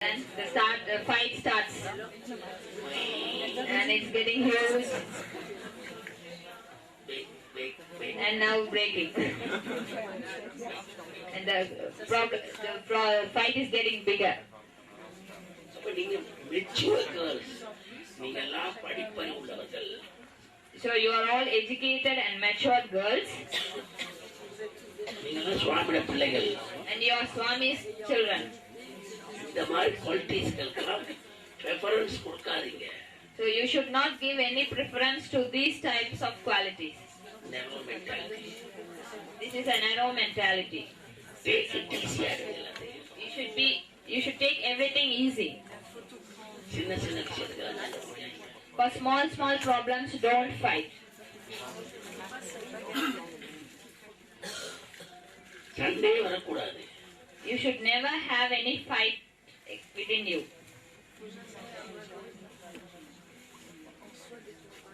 And the fight starts, and it's getting huge, and now breaking, and the fight is getting bigger. So you are all educated and matured girls, and you are Swami's children. So you should not give any preference to these types of qualities. Narrow mentality. This is a narrow mentality. Take it easy. You should take everything easy. For small problems, don't fight. You should never have any fight within you.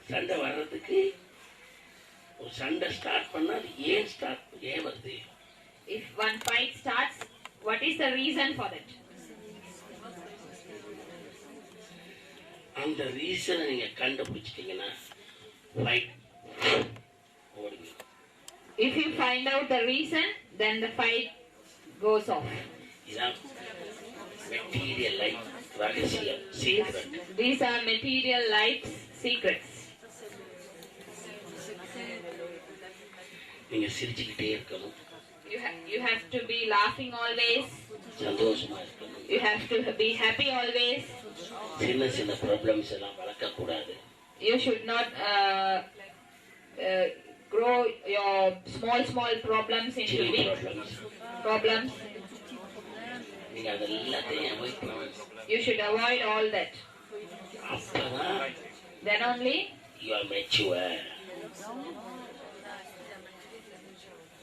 சண்டை வர்றதுக்கு ஒரு சண்டை start பண்ணா ஏன் வருது? If one fight starts, what is the reason for that? அந்த ரீசனை நீங்க கண்டுபிடிச்சிட்டீங்கன்னா fight ஓடுங்க. If you find out the reason, then the fight goes off. இதான் material life ரகசியம், secret. These are material life's secrets. நீங்க சிரிச்சுக்கிட்டே இருக்கணும். You have to be laughing always. சந்தோஷமா இருக்கணும். You have to be happy always. சின்ன problems எல்லாம் வளர்க்க கூடாது. You should not grow your small problems into big problems. நீங்க அதெல்லாத்தையும் அவாய்ட் பண்ணணும். You should avoid all that. அப்பதான் Then only you are mature.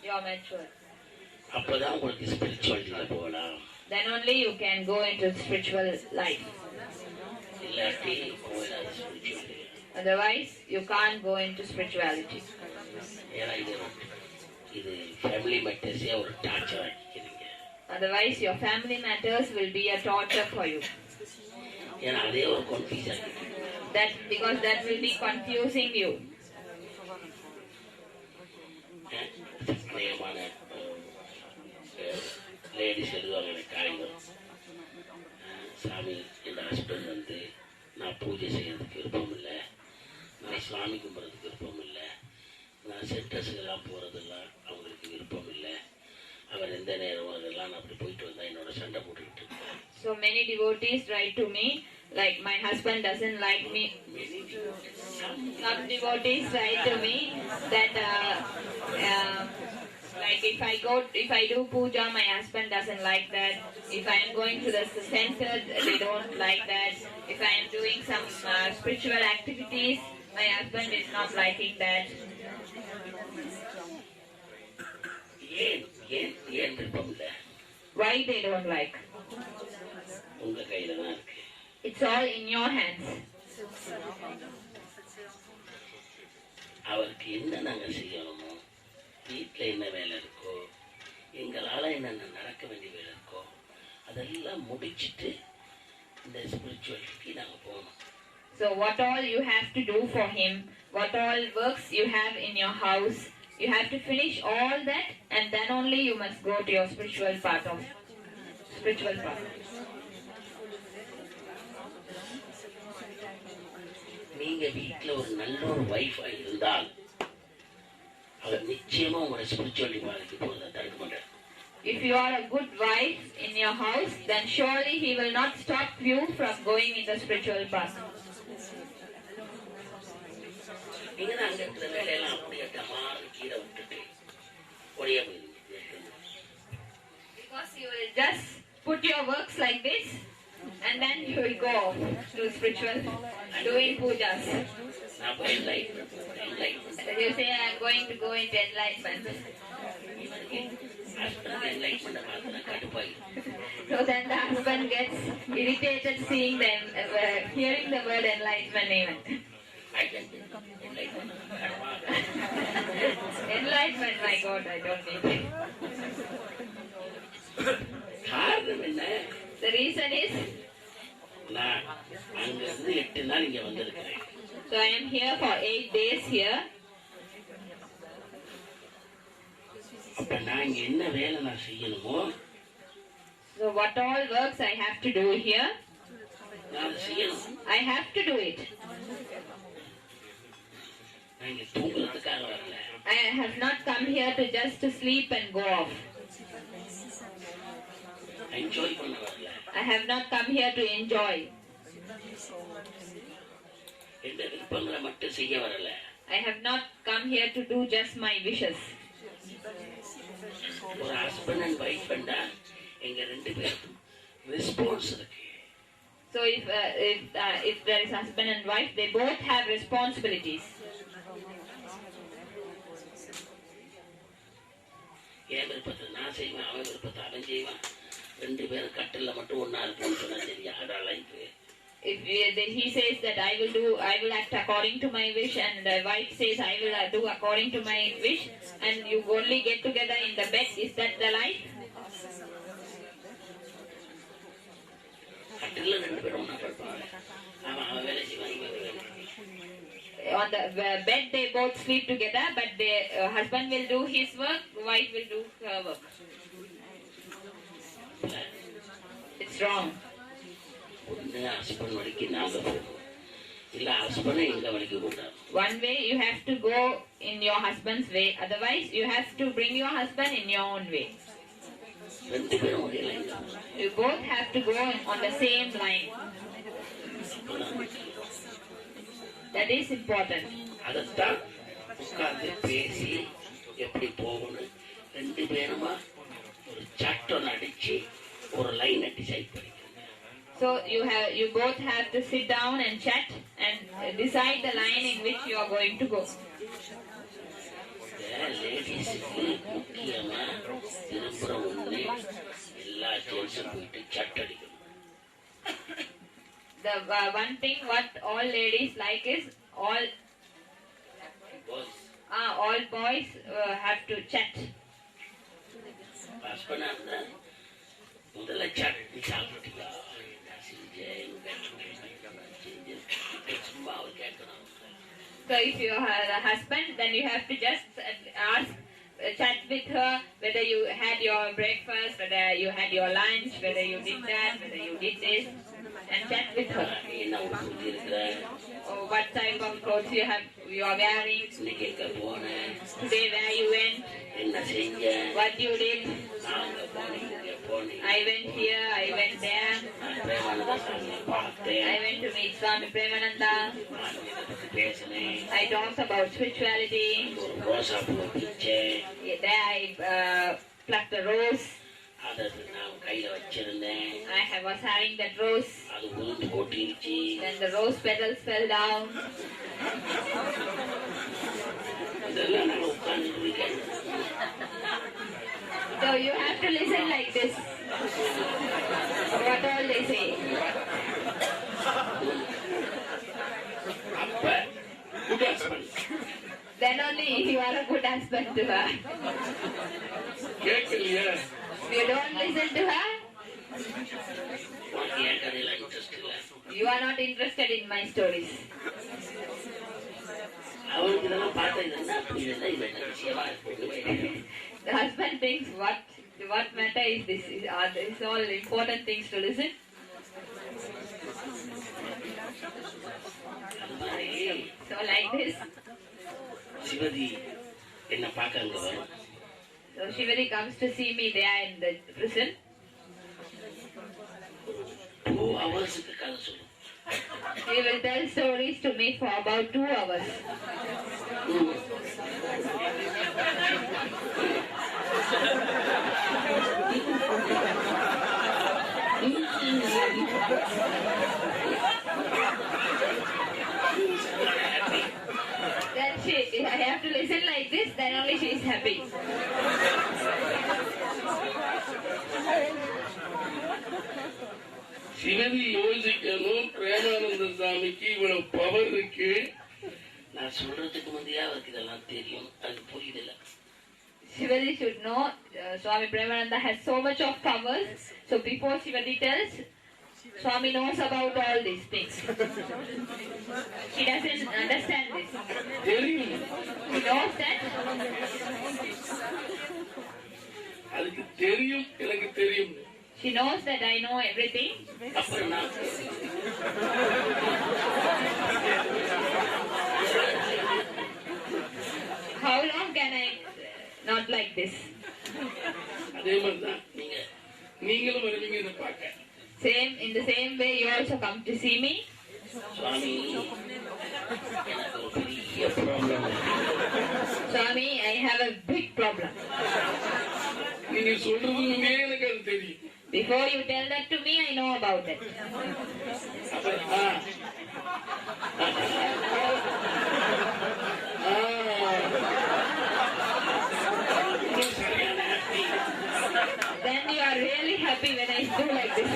You are mature. அப்பதான் உங்களுக்கு ஸ்பிரிச்சுவாலிட்டில போகலாம். Then only you can go into spiritual life. இல்லாட்டி போகலாம் spirituality. Otherwise, you can't go into spirituality. ஏன்னா இது ஃபேமிலி மேட்டர்ஸே ஒரு torture ஆக்கிக்கிறீங்க. Otherwise, your family matters will be a torture for you. ஏன்னா அதே ஒரு confusion. Because that will be confusing you. அநேகமான ladies எழுதுவாங்க காரியம். சாமி என் ஹஸ்பண்ட் வந்து நான் பூஜை செய்யறதுக்கு விருப்பம் இல்லை, நான் சாமி கும்பிட்றதுக்கு விருப்பம் இல்லை, நான் சென்டர்ஸுக்கெல்லாம் போகிறதெல்லாம் அவங்களுக்கு விருப்பம் இல்லை, அவர் எந்த நேரமும் அதெல்லாம் நான் அப்படி போயிட்டு வந்தால் என்னோட சண்டை போட்டுக்கிட்டு இருக்கேன். So many devotees write to me like my husband doesn't like me. Some devotees write to me that like if I do puja, my husband doesn't like that. If I am going to the center, they don't like that. If I am doing some spiritual activities, my husband is not liking that. ஏன் விருப்பம் இல்லை? Why they don't like? உங்க கையில தான் இருக்கு. It's all in your hands. அவருக்கு என்ன நாங்க செய்யணுமோ, வீட்டில் என்ன வேலை இருக்கோ, எங்களால் என்னென்ன நடக்க வேண்டிய வேலை இருக்கோ அதெல்லாம் முடிச்சுட்டு இந்த ஸ்பிரிச்சுவாலிட்டிக்கு நாங்கள் போகணும். So what all you have to do for him, what all works you have in your house, you have to finish all that, and then only you must go to your spiritual path. நீங்க வீட்டில் ஒரு நல்ல ஒரு வைஃபா இருந்தால் அவர் நிச்சயமா உங்களோட spirituality பாதைக்கு போகிறத தடுக்க மாட்டார். If you are a good wife in your house, then surely he will not stop you from going in the spiritual path. நீங்க தான் அங்க இருக்கிற வேலையெல்லாம் அப்படியே டமாறு கீழே விட்டுட்டு ஒரே போயிருங்க. Because you will just put your works like this, and then you will go to spiritual, doing pujas. You say, I am going to go into enlightenment. So then the husband gets irritated seeing them, hearing the word enlightenment even. Enlightenment, my God, I don't need it. The reason is, நான் அங்கிருந்து 8 நாள் இங்க வந்திருக்கிறேன். so I am here for 8 days here. அப்ப நான் இங்க என்ன வேலை நான் செய்யணுமோ, So what all works I have to do here, நான் செய்யணும். I have to do it. நான் இங்க தூங்குறதுக்காக வரல. I have not come here to just to sleep and go off. Enjoy பண்ண வரல. I have not come here to enjoy. எந்த விருப்பங்களை மட்டும் செய்ய வரல. I have not come here to do just my wishes. ஒரு ஹஸ்பண்ட் அண்ட் வைஃப் பண்ணா எங்க 2 பேருக்கும் ரெஸ்பான்ஸ் இருக்கு. So if there is husband and wife, they both have responsibilities. என் விருப்பத்தை நான் செய்வேன், அவன் விருப்பத்தை அவன் செய்வான். 2 பேரும் கட்டில மட்டும் ஒன்னா இருக்கும்னு சொன்னா சரியா? அதான் life. If he says that I will act according to my wish, and the wife says I will do according to my wish, and you only get together in the bed, is that the life? கட்டில 2 பேரும் ஒன்னா படுப்பாங்க. அவன் வேலை செய்வான், இவன் வேலை செய்வான். On the bed they both sleep together, but the husband will do his work, wife will do her work. It's wrong. Husband வழிக்கு நாங்க போகணும், இல்ல ஹஸ்பண்டை எங்க வழிக்கு கூட்டாரு. One way you have to go in your husband's way, otherwise you have to bring your husband in your own way. 2 பேரும் ஒரே line. You both have to go on the same line. That is important. அதத்தான் உட்கார்ந்து பேசி எப்படி போகணும் 2 பேருமா ஒரு chapter அடிச்சு ஒரு லைனை டிசைட் பண்ணிக்கணும். So you both have to sit down and chat and decide the line in which you are going to go. லேடிஸுக்கு முக்கியமா திரும்புற ஒண்ணு, எல்லா ஜென்ஸும் போயிட்டு சட் அடிக்கணும். The one thing what all ladies like is all boys have to chat. ஹஸ்பண்டா இருந்தா முதல்ல சட், நீ சாப்பிட்டியா, சும்மா அவர் கேட்கணும். So if you are a husband, then you have to just ask, chat with her whether you had your breakfast, whether you had your lunch, whether you did that, whether you did this, and chat with her. என்ன ஊசி இருக்கிற, Or what type of clothes you are wearing. இன்னைக்கு எங்க போனேன், Today where you went, என்ன செஞ்ச, what you did. நான் அங்க போனேன், இங்க போனேன், I went here, I went there. நான் பிரேமானந்த சாமியை பார்த்தேன், I went to meet Swami Premananda. நான் இதை பத்தி பேசினேன், I talked about spirituality. ஒரு ரோசா பூ பிச்சேன், There I plucked a rose. அதை நான் கையில வச்சிருந்தேன், I was having that rose. அது உளுந்து கொட்டிருச்சு. Then the rose petals fell down. இதெல்லாம் நான் உட்கார்ந்து இருக்கேன். So you have to listen like this. What all they say. அப்ப good husband. Then only you are a good husband to her. கேட்கலையா? If you don't listen to her, உனக்கு என் கதையில interest இல்ல. you are not interested in my stories. அவனுக்கு இதெல்லாம் பார்த்தா இதெல்லாம் அப்படி இருந்தா இவன் என்ன விஷயமா இருக்கு. The husband thinks, what matter is this? Are these all important things to listen? So like this. சிவதி என்ன பார்க்க அங்க வரும். So Shivadi comes to see me there in the prison. 2 hours கதை சொல்லும். He will tell stories to me for about 2 hours. Then I have to listen like this, then only she is happy. சிவதி யோசிக்கணும், பிரேமானந்த சாமிக்கு இவ்வளவு power இருக்கு. நான் சொல்றதுக்கு முந்தையா அவருக்கு இதெல்லாம் தெரியும், அது புரியுதில்ல. Shivadi should know Swami Premananda has so much of powers. So before Shivadi tells, Swami knows about all these things. She doesn't understand this. தெரியும். She knows that. அதுக்கு தெரியும், எனக்கு தெரியும். She knows that I know everything. அப்புறம் நான் How long can I not like this? அதே மாதிரிதான் நீங்களும் வருவீங்க இதை பார்க்க. Same, in the same way you also come to see me. சுவாமி எனக்கு ஒரு பெரிய problem. Swami, I have a big problem. நீங்க சொல்றதுமே எனக்கு அது தெரியும். Before you tell that to me, I know about it. Then you are really happy when I do like this.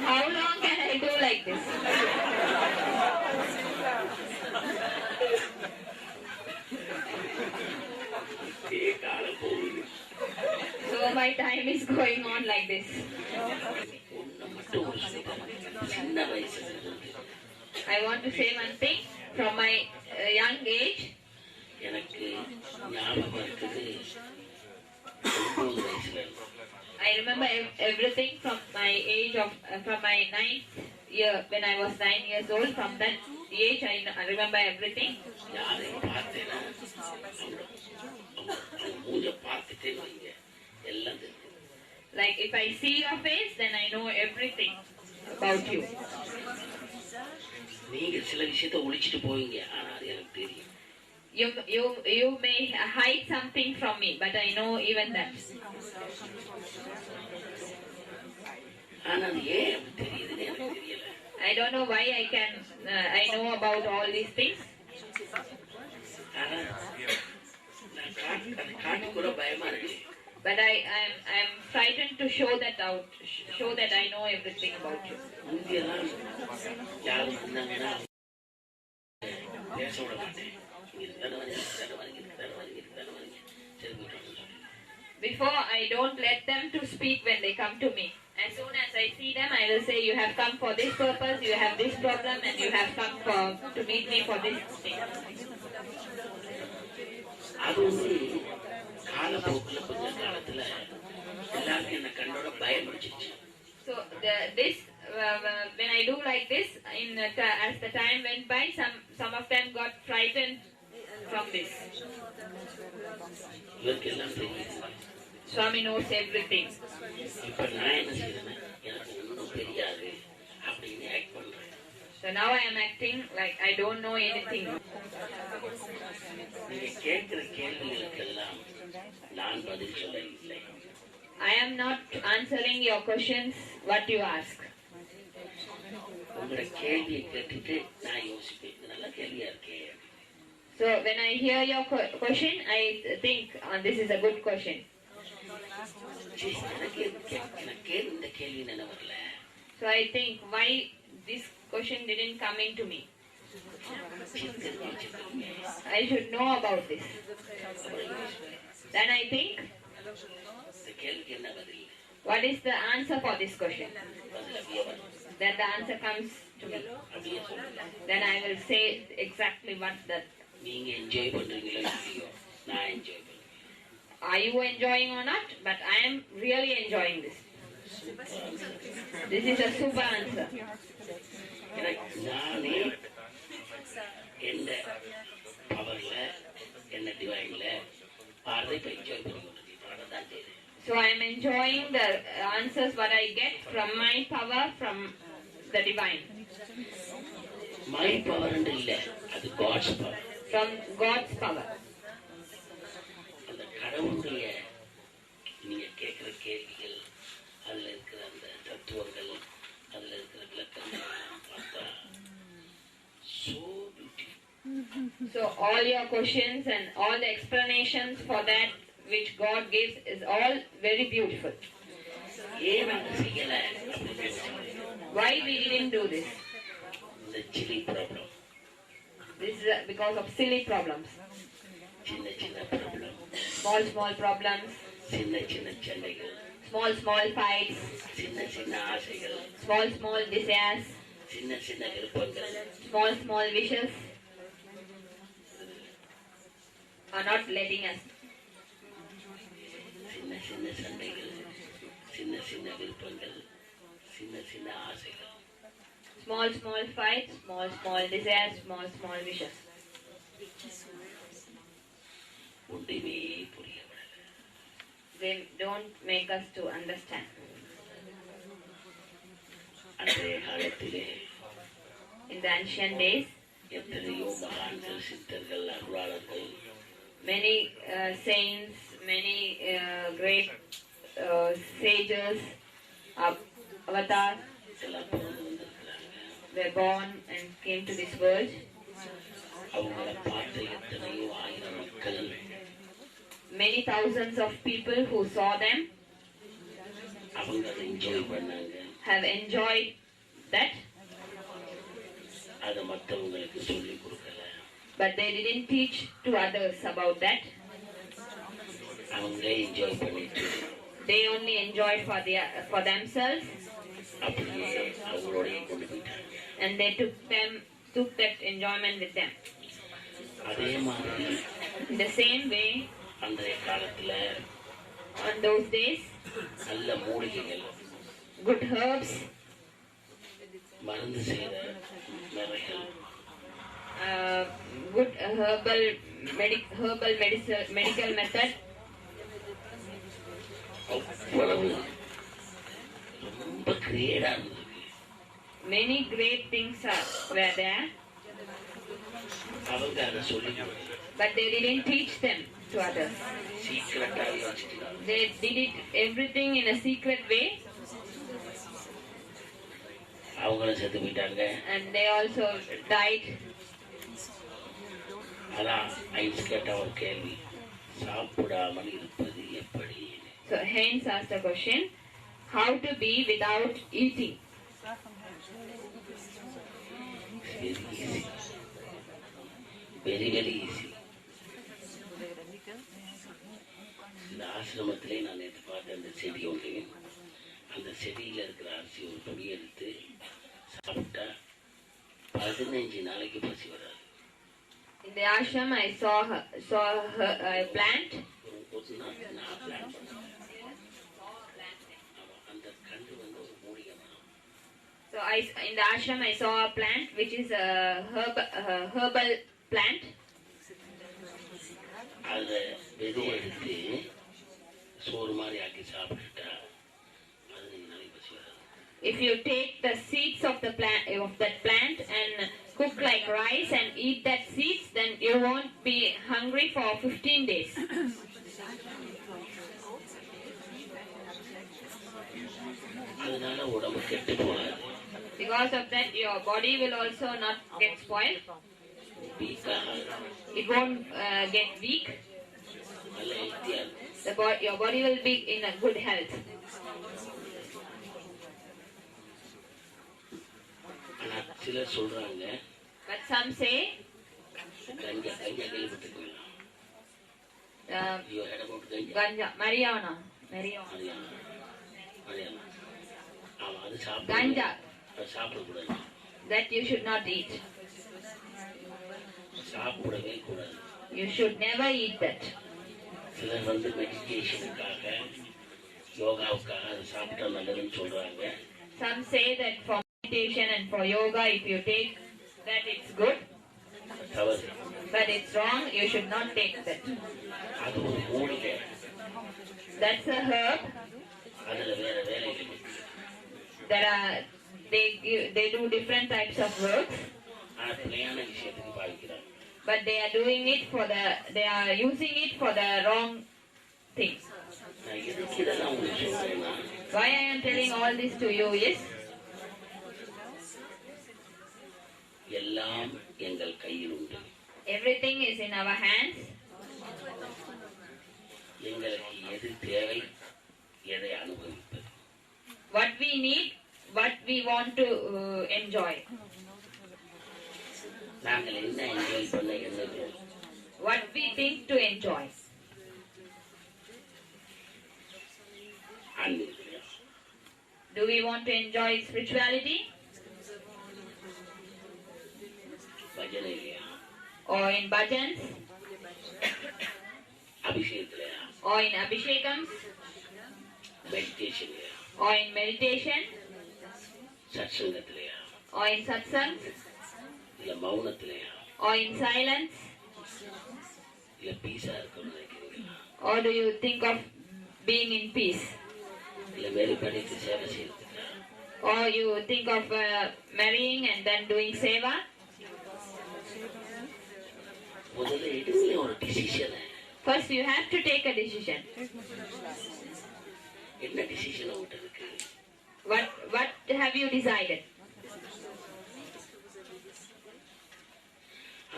How long can I do like this? So my time is going on like this. I want to say one thing. From my young age, I remember everything from my age of from my 9th year, when I was 9 years old. From that age, I remember everything. Like if I see your face, then I know everything about you. You may hide something from me, but I know even that. I don't know why I know about all these things. But I'm frightened to show that out, show that I know everything about you. Before, I don't let them to speak when they come to me. As soon as I see them, I will say, you have come for this purpose, you have this problem, and you have come to meet me for this thing. So when I do like this, as the time went by, some of them got frightened from this. Swami knows everything. So now I am acting like I don't know anything. I am not answering your questions, what you ask. So when I hear your question, I think this is a good question. So I think why this question didn't come into me. I should know about this. Then I think, what is the answer for this question? Then the answer comes to me. Then I will say exactly what that. Are you enjoying or not? But I am really enjoying this. This is a super answer. So I am enjoying the answers what I get from my power, from the divine. My power and that's God's power. From God's power. So all your questions and all the explanations for that which God gives is all very beautiful. Why we didn't do this? இந்த chilli problem, This is because of silly problems. சின்ன சின்ன problem, Small problems, சின்ன சின்ன சண்டைகள், small fights, சின்ன சின்ன ஆசைகள், small desires, சின்ன சின்ன விருப்பங்கள், small wishes are not letting us. சின்ன சின்ன சண்டைகள், சின்ன சின்ன விருப்பங்கள், சின்ன சின்ன ஆசைகள், Small fights, small desires, small wishes. ஒன்றுமே புரியவில்லை. They don't make us to understand. அன்றைய காலத்திலே In the ancient days, எத்தனையோ மகான்கள், சித்தர்கள், அருளாளர்கள், many saints, many great sages, avatars எல்லாம் பிறந்து வந்திருக்கிறாங்க. were born and came to this world. அவங்கள பார்த்த எத்தனையோ ஆயிரம் மக்கள் Many thousands of people who saw them அவங்க அதை என்ஜாய் பண்ணாங்க. have enjoyed that, அதை மற்றவங்களுக்கு சொல்லி கொடுக்கல. but they didn't teach to others about that. அவங்களே என்ஜாய் பண்ணிட்டு They only enjoyed for themselves, அப்படியே அவங்களோடய கொண்டு போயிட்டாங்க. and they took that enjoyment with them. அதே மாதிரி In the same way, அன்றைய காலத்துல on those days, நல்ல மூலிகைகள், good herbs, மருந்து செய்த நிறைகள், good medical method, அவ்வளவு ரொம்ப கிரியேட்டா இருந்தது. many great things were there, அவங்க அதை சொல்லி கொடுக்கல. but they didn't teach them to others. சீக்கிரட்டாவே வச்சுட்டாங்க. They did it everything in a secret way, அவங்களும் செத்து போயிட்டாங்க. and they also died. அதான் ஐன்ஸ் கேட்ட ஒரு கேள்வி, சாப்பிடாமல் இருப்பது எப்படி? So Heinz asked a question, how to be without eating? Very easy, very very easy. இந்த ஆசிரமத்திலே நான் நேற்று பார்த்த அந்த செடி ஒன்று, அந்த செடியில் இருக்கிற அரிசி ஒரு பொடி எடுத்து சாப்பிட்டா 15 நாளைக்கு பசி வராது. In the ashram, I saw a plant. ஒரு நாள் நான் பிளான் பண்ணேன். அந்த கண்டு வந்து ஒரு மூலிகை மரம். So in the ashram, I saw a plant which is a herbal plant. அதை விதை எடுத்து சோறு மாதிரி ஆக்கி சாப்பிட்டுட்டா 15 நாளைக்கு பசி வராது. If you take the seeds of that plant and cook like rice and eat that seeds, then you won't be hungry for 15 days. அதனால உடம்பு கெட்டு போகாது. Because of that, your body will also not get spoiled. It won't get weak. நல்ல ஹெல்த்தியா இருக்கும். Your body will be in a good health. ஆனா சிலர் சொல்றாங்க, But some say, கஞ்சா கேள்விப்பட்டிருக்கீங்களா? You heard about ganja? ganja, marijuana. மரியாதை. ஆமா, அது சாப்பிட Ganja, அது சாப்பிடக்கூடாது. that you should not eat. சாப்பிடவே கூடாது. You should never eat that. சிலர் வந்து மெடிடேஷனுக்காக, யோகாவுக்காக அது சாப்பிட்டா நல்லதுன்னு சொல்றாங்க. Some say that for meditation and for yoga, if you take that, it's good. தவறு. But it's wrong. You should not take that. அது ஒரு மூலிகை. That's a herb. அதுல வேற வேலைகள் இருக்கு. They do different types of works. ஆனா பிள்ளையான விஷயத்துக்கு பாதிக்கிறாங்க. But they are doing it they are using it for the wrong things. நான் எதுக்கு இதெல்லாம் உங்களுக்கு சொல்றேன்னா, Why I am telling all this to you is, எல்லாம் எங்கள் கையில் உண்டு. everything is in our hands. எங்களுக்கு எது தேவை, எதை அனுபவிப்பது. What we need, what we want to enjoy. நாங்கள் என்ன என்ஜாய் பண்ண எண்ணுகிறோம்? What we think to enjoy. ஆன்மீகத்திலையா? Do we want to enjoy spirituality? பஜனையிலையா? Or in bhajans? அபிஷேகத்திலையா? Or in abhishekams? மெடிடேஷன்லையா? Or in meditation? சத்சங்கத்திலையா? Or in satsangs? இல்ல மௌனத்திலையா? Or in silence? இல்ல பீஸா இருக்கணும்னு நினைக்கிறீங்களா? Or do you think of being in peace? இல்ல வெளிப்படைக்கு சேவை செய்யறதுக்கா? Or you think of marrying and then doing seva? முதல்ல எடுங்களே ஒரு டிசிஷனை. First you have to take a decision. என்ன decision உங்கள்கிட்ட இருக்கு? What have you decided?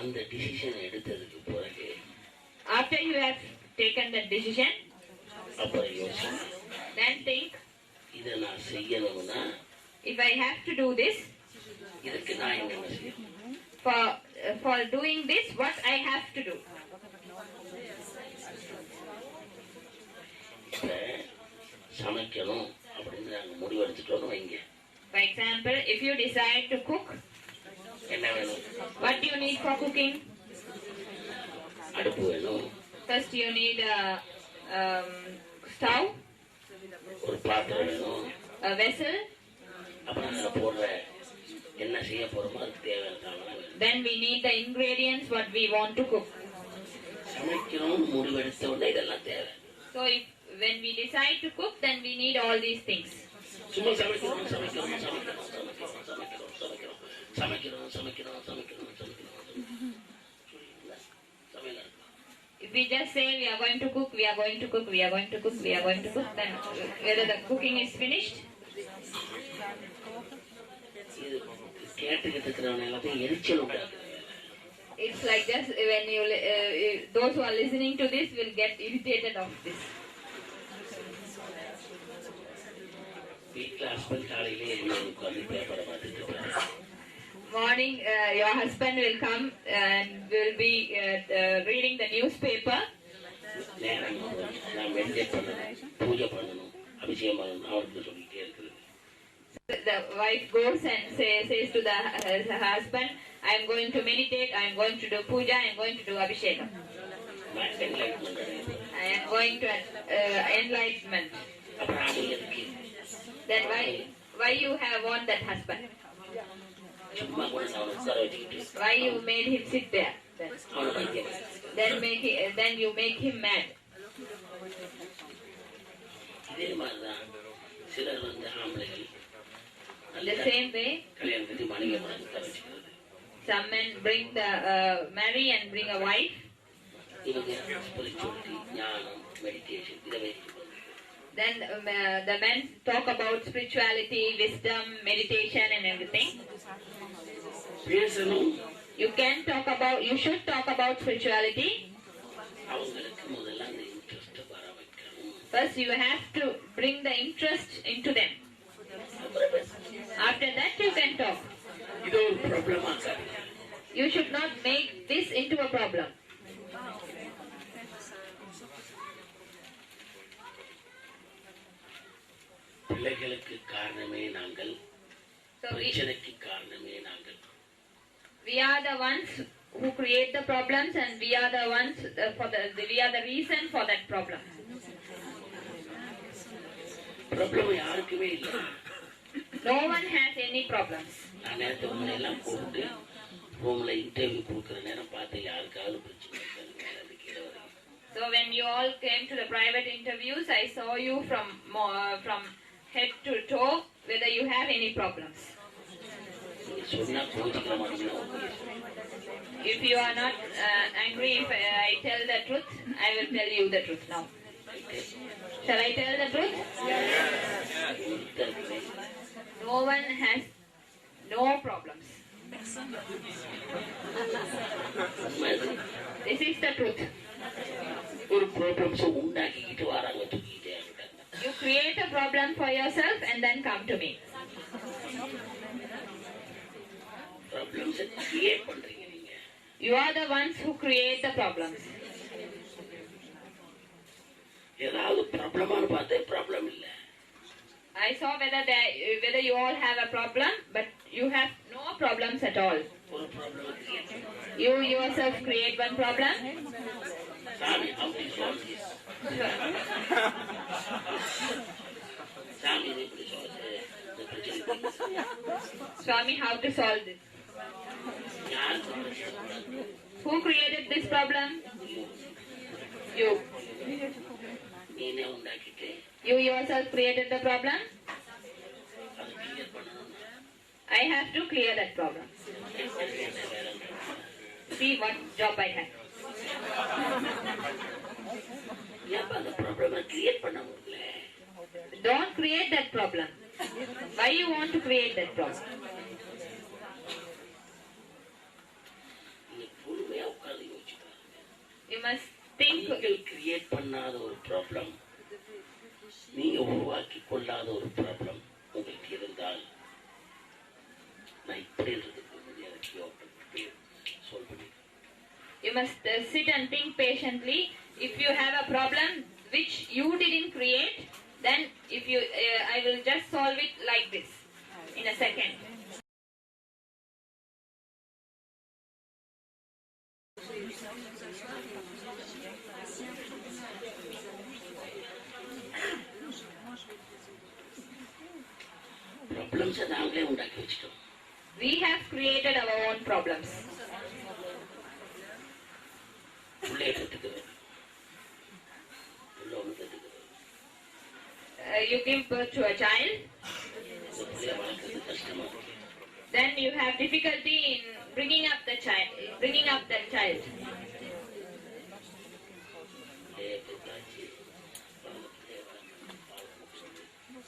அந்த டிசிஷன் எடுத்ததுக்கு பிறகு After you have taken that decision, அப்புறம் யோசிங்க. then think, இதை நான் செய்யணும்னா if I have to do this, இதுக்கு நான் என்ன செய்யணும்? for doing this, what I have to do. இப்ப சமைக்கணும் அப்படின்னு நாங்க முடிவெடுத்துட்டோம்னு வைங்க. For example, if you decide to cook, என்ன வேணும்? what do you need for cooking? அடுப்பு வேணும், First you need a stove, ஒரு பாத்திரம் வேணும், a vessel, அப்புறம் அதுல போடுற என்ன செய்ய போறோமோ அதுக்கு தேவையான சாமான் வேணும். then we need the ingredients what we want to cook. சமைக்கணும்னு முடிவெடுத்த உடனே இதெல்லாம் தேவை. So when we decide to cook, then we need all these things. சும்மா சமைக்கிறோம் சமைக்கிறோம் சமைக்கிறோம் சமைக்கிறோம் சமைக்கிறோம் சமைக்கிறோம் சமைக்கிறோம் சமைக்கிறோம் சமைக்கிறோம் சமைக்கிறோம் சமையல் இருக்கும். If we just say we are going to cook, we are going to cook, we are going to cook, we are going to cook, then whether the cooking is finished? இது கேட்டுக்கிட்டு இருக்கிறவங்க எல்லாத்தையும் எரிச்சல் உண்டாக்குது. It's like this, when you those who are listening to this will get irritated of this. வீட்டில் husband காலையிலே உட்காந்து பேப்பரை பார்த்துட்டு இருப்பாரு. Morning, your husband will come and will be reading the newspaper. நேரம் நான் மெடிடேட் பண்ணணும், பூஜை பண்ணணும், அபிஷேகம் பண்ணணும் அவருக்கு சொல்லிட்டே இருக்குது. The wife goes and says to the husband, I am going to meditate, I am going to do puja, I am going to do abhishekam. I am going to enlightenment. அப்புறம் அவங்க எதுக்கு? Then why you have want that husband? சும்மா கூட நான் உட்கார வச்சுக்கிட்டு Why you made him sit there? அவனை பைத்தியம். Then you make him mad. இதே மாதிரிதான் சிலர் வந்து ஆம்பளைகள் The same way, கல்யாணத்துக்கு மனைவியை உட்கார வச்சுக்கிறது. some men bring the marry and bring a wife. இவங்க ஸ்பிரிச்சுவலிட்டி, ஞானம், மெடிடேஷன் இதை வைத்து Then the men talk about spirituality, wisdom, meditation and everything. பேசணும். You should talk about spirituality. அவங்களுக்கு முதல்ல அந்த இன்ட்ரெஸ்ட் வர வைக்கணும். First you have to bring the interest into them. After that you can talk. இது ஒரு ப்ராப்ளமா இருக்காது. You should not make this into a problem. பிள்ளைகளுக்கு காரணமே நாங்கள், பிரச்சனைக்கு காரணமே நாங்கள். We are the ones who create the problems and we are the ones we are the reason for that problem. Problem யாருக்குமே இல்லை. No one has any problems. நான் நேரத்தை உங்களை எல்லாம் கூப்பிட்டு ரூம்ல இன்டர்வியூ கொடுக்குற நேரம் பார்த்து யாருக்காவது பிரச்சனை இருக்காது. So when you all came to the private interviews, I saw you from head to toe whether you have any problems. சொன்னா கோச்சிக்கிற மாட்டீங்கன்னா If you are not angry if I tell the truth, I will tell you the truth now. Shall I tell the truth? No one has no problems. This is the truth. ஒரு problems உண்டாக்கிக்கிட்டு வராங்க தூக்கிட்டே இருக்காங்க. You create a problem for yourself and then come to me. Problems create பண்றீங்க நீங்க. You are the ones who create the problems. ஏதாவது ப்ராப்ளமானு பார்த்தே problem இல்லை. I saw whether you all have a problem, but you have no problems at all. ஒரு problem You yourself create one problem. சாமி how to solve this? சாமி இது எப்படி சொல்றது? இந்த பிரச்சனை Swami, how to solve this? யார் Who created this problem? You. நீனே உண்டாக்கிட்டு You yourself created the problem. அதை கிளியர் பண்ணணும். I have to clear that problem. See what job I have. ஏன் அந்த ப்ராப்ளமை கிரியேட் பண்ண முடியல? Don't create that problem. Why you want to create that problem? நீங்க பொறுமையா உட்கார்ந்து யோசிச்சு பாருங்க. You must think. நீங்கள் கிரியேட் பண்ணாத ஒரு ப்ராப்ளம், நீங்க உருவாக்கி கொள்ளாத ஒரு ப்ராப்ளம் உங்களுக்கு இருந்தால் நான் இப்படி இருக்கிறதுக்கு எனக்கு சால்வ் பண்ணி. You must sit and think patiently. If you have a problem which you didn't create, then I will just solve it like this in a second. Problems நாங்களே உண்டாக்கி வச்சுட்டோம். We have created our own problems. பிள்ளைய பெற்றுக்கிறது, பிள்ளை ஒன்று பெற்றுக்கிறது, You give birth to a child, இந்த பிள்ளைய வளர்க்கறது கஷ்டமா இருக்கு. then you have difficulty in bringing up that child. பிள்ளைய பெற்றாச்சு, அந்த பிள்ளைய வளர்க்கறது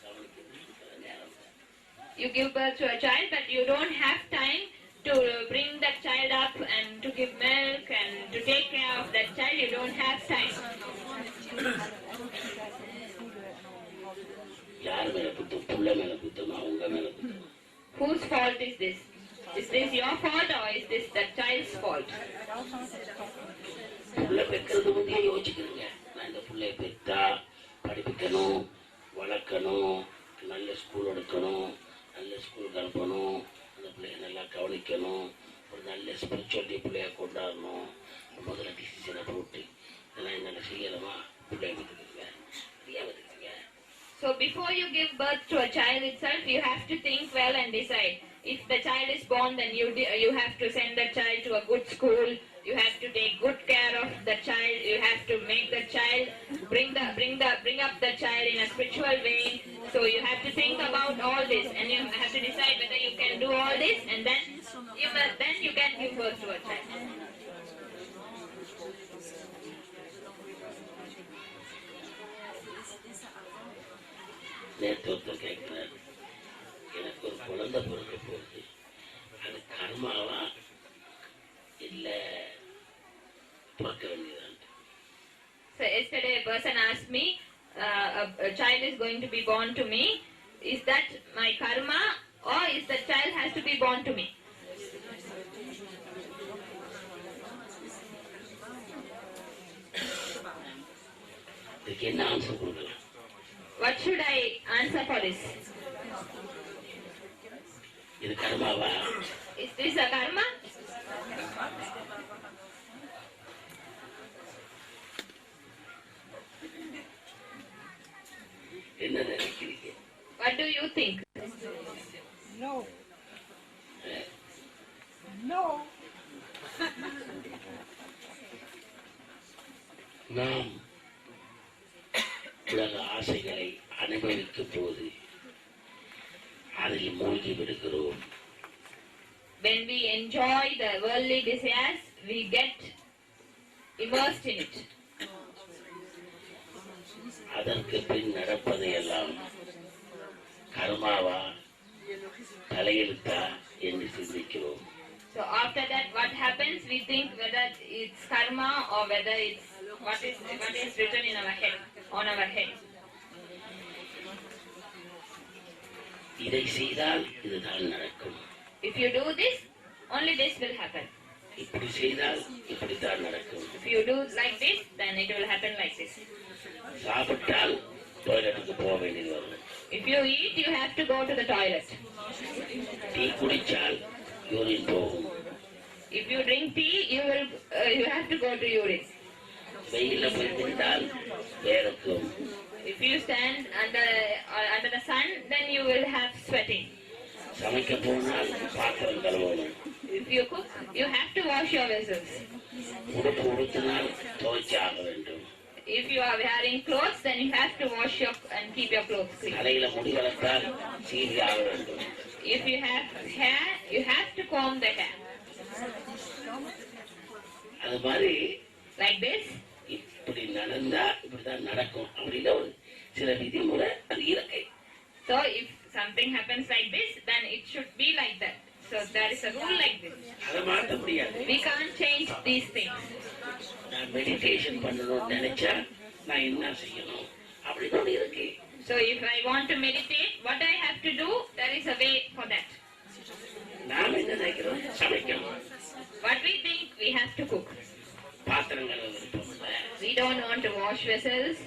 கவனிக்கிறது நேரம். You give birth to a child, but you don't have time to bring that child up and to give milk and to take care of that child. You don't have time. யார் மேல குத்தம்? புள்ள மேல குத்தமா, உங்க மேல குத்தமா? Whose fault is this? Is this your fault or is this the child's fault? புள்ள பெற்றது முந்தைய யோசிக்கிறீங்க. நான் இந்த புள்ளைய பெற்றா படிப்பிக்கணும், வளர்க்கணும், நல்ல ஸ்கூல் எடுக்கணும், நல்ல ஸ்கூலுக்கு அனுப்பணும், அந்த பிள்ளைய நல்லா கவனிக்கணும், ஒரு நல்ல ஸ்பிரிச்சுவாலிட்டி பிள்ளைய கொண்டாடணும். முதல்ல டிசிஷனை போட்டு இதெல்லாம் என்னால் செய்யலாமா? பிள்ளைய பெற்றுக்கிறீங்க, ஃப்ரீயாக பெற்றுக்கிறீங்க. So before you give birth to a child itself, you have to think well and decide. If the child is born, then you have to send the child to a good school. You have to take good care of the child. You have to make the child bring up the child in a spiritual way. So you have to think about all this, and you have to decide whether you can do all this, and then you can give birth to a child. நேற்று ஒருத்தர் கேட்கிறார், எனக்கு ஒரு குழந்தை பிறக்க போகுது, அது கர்மாவா இல்ல பிறக்க வேண்டியதான்? So yesterday a person asked me, a child is going to be born to me. Is that my karma or is the child has to be born to me? இதுக்கு என்ன ஆன்சர் கொடுக்கலாம்? What should I answer for this? இது கர்மாவா? Is this a karma? என்ன நினைக்கிறீங்க? What do you think? No. No. நாம் உலக ஆசைகளை அனுபவிக்கும் போது அதில் மூழ்கி விடுகிறோம். When we enjoy the worldly desires, we get immersed in it. அதற்கு பின் நடப்பதையெல்லாம் கர்மாவா தலையெழுத்தா என்று சிந்திக்கிறோம். So after that, what happens? We think whether it's karma or whether it's what is written in our head, on our head. இதை செய்தால் இதுதான் நடக்கும். If you do this, only this will happen. இப்படி செய்தால் இப்படித்தான் நடக்கும். If you do like this, then it will happen like this. சாப்பிட்டால் டாய்லெட்டுக்கு போக வேண்டியது வரும். If you eat, you have to go to the toilet. Tea குடிச்சால் யூரின் போகும். If you drink tea, you have to go to urine. வெயில போய் நின்றால் வேர்க்கும். If you stand under the sun, then you will have sweating. சமைக்க போனால் பாத்திரம் கழுவணும். If you cook, you have to wash your vessels. உடுப்பு உடுத்தினால் துவைச்சாக வேண்டும். If you are wearing clothes, then you have to wash and keep your clothes clean. தலையில முடி வளர்த்தால் சீவியாக வேண்டும். If you have hair, you have to comb the hair. அது மாதிரி Like this. இப்படி நடந்தா இப்படிதான் நடக்கும் அப்படின்னு ஒரு சில விதிமுறை அது இருக்கு. So if something happens like this, then it should be like that. So there is a rule like this. அதை மாற்ற முடியாது. We can't change these things. நான் மெடிடேஷன் பண்ணணும்னு நினைச்சா நான் என்ன செய்யணும் அப்படின்னு ஒண்ணு இருக்கு. So if I want to meditate, what I have to do, there is a way for that. நாம் என்ன நினைக்கிறோம்? சமைக்கணும். What we think, we have to cook. பாத்திரங்கள் விருப்பம் இல்லை. We don't want to wash vessels.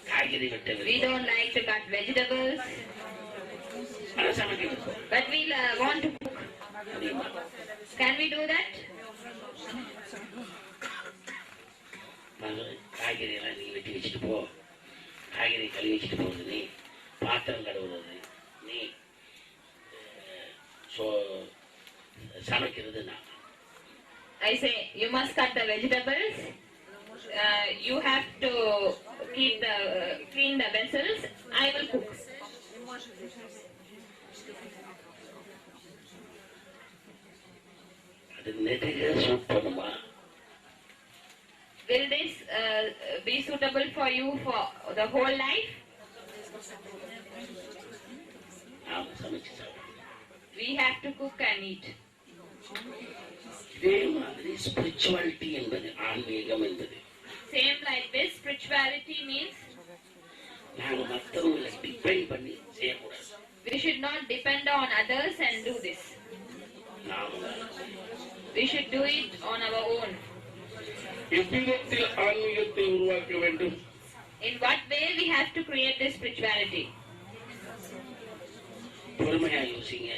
காய்கறி வெட்ட We don't like to cut vegetables. அதை சமைக்கணும். But we want to cook. முடியுமா? Can we do that? காய்கறி எல்லாம் நீ வெட்டி வச்சுட்டு போ, காய்கறி கழுவி வச்சுட்டு போகுது நீ, பாத்திரம் கழுவுறது நீ, சமைக்கிறது நான். I say you must cut the vegetables. You have to clean the vessels. I will cook. அது நெடுக சூட் பண்ணுமா? Will this be suitable for you for the whole life? நாம் சமைச்சு சாப்பிடணும். We have to cook and eat. இதே மாதிரி spirituality என்பது, ஆன்மீகம் என்பது, Same like this, spirituality means நாங்க மற்றவங்களை டிபெண்ட் பண்ணி செய்யக்கூடாது. we should not depend on others and do this. நாம We should do it on our own. எவ்விதத்தில் ஆன்மீகத்தை உருவாக்க வேண்டும்? In what way we have to create this spirituality? பொறுமையா யோசிங்க.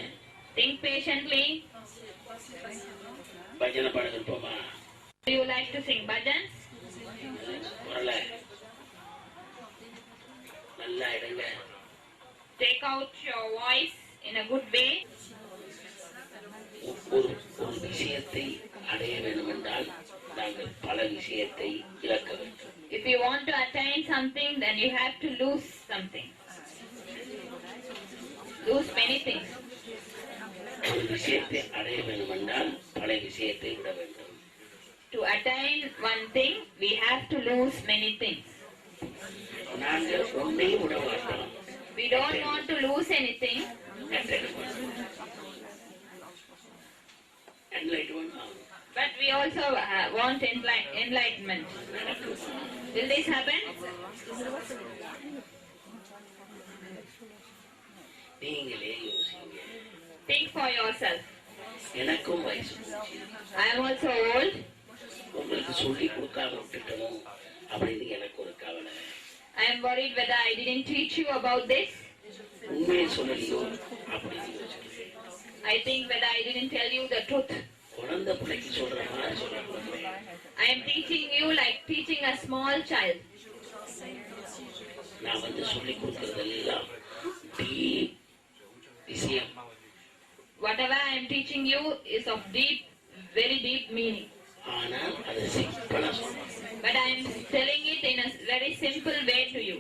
Think patiently. பஜனை பாட விருப்பமா? Do you like to sing bhajans? குரல நல்லா இடங்க. Take out your voice in a good way. ஒரு விஷயத்தை அடைய வேண்டும் என்றால் நாங்கள் பல விஷயத்தை இழக்க வேண்டும். If you want to attain something, then you have to lose something. Lose many things. ஒரு விஷயத்தை அடைய வேண்டும் என்றால் பல விஷயத்தை விட வேண்டும். To attain one thing, we have to lose many things. நாங்கள் ஒன்றையும் விட மாட்டோம். We don't want to lose anything. Enlightenment ஆகும். But we also want enlightenment. Will this happen? நீங்களே யோசிங்க. Think for yourself. எனக்கும் வயசு. I am also old. உங்களுக்கு சொல்லி கொடுக்காம விட்டுட்டோம் அப்படின்னு எனக்கு ஒரு கவலை. I am worried whether I didn't teach you about this. உண்மையை சொல்லலையோ அப்படின்னு யோசிக்கிறேன். I think whether I didn't tell you the truth. குழந்தை பிள்ளைக்கு சொல்ற மாதிரி சொல்லக்கூடாது. I am teaching you like teaching a small child. நான் சொல்லி கொடுக்கறதெல்லாம் deep விஷயம். Whatever I am teaching you is of deep, very deep meaning. ஆனால் அது சிம்பிளா சொல்றேன். But I am telling it in a very simple way to you.